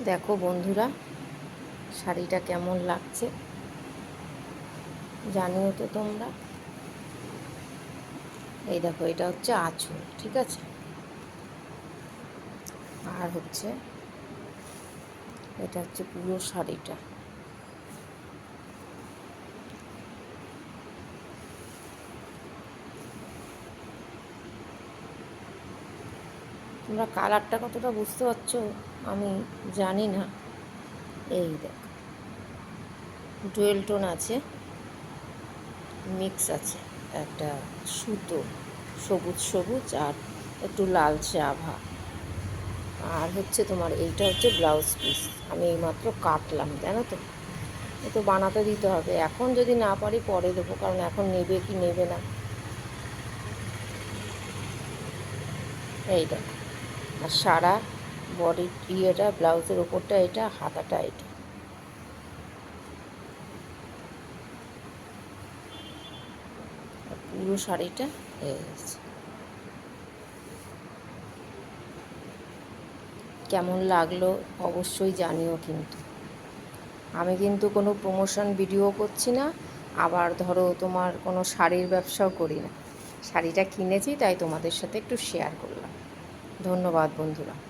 দেখো বন্ধুরা, শাড়িটা কেমন লাগছে জানিও তো তোমরা। এই দেখো, এটা হচ্ছে আঁচল, ঠিক আছে। আর হচ্ছে এটা হচ্ছে পুরো শাড়িটা। তোমরা কালারটা কতটা বুঝতে পারছো আমি জানি না। এই দেখো, ডুয়েল টোন আছে, মিক্স আছে, একটা সুতো, সবুজ সবুজ আর একটু লালচে আভা। আর হচ্ছে তোমার এইটা হচ্ছে ব্লাউজ পিস। আমি এইমাত্র কাটলাম, জানো তো। এ তো বানাতে দিতে হবে, এখন যদি না পারি পরে দেবো, কারণ এখন নেবে কি নেবে না। এই দেখো, আর সারা বডি ইয়েটা, ব্লাউজের ওপরটা এটা, হাতাটা এটা। আর পুরো শাড়িটা হয়ে গেছে। কেমন লাগলো অবশ্যই জানিও কিন্তু। আমি কিন্তু কোনো প্রমোশন ভিডিও করছি না, আবার ধরো তোমার কোনো শাড়ির ব্যবসাও করি না। শাড়িটা কিনেছি তাই তোমাদের সাথে একটু শেয়ার করলাম। ধন্যবাদ বন্ধুরা।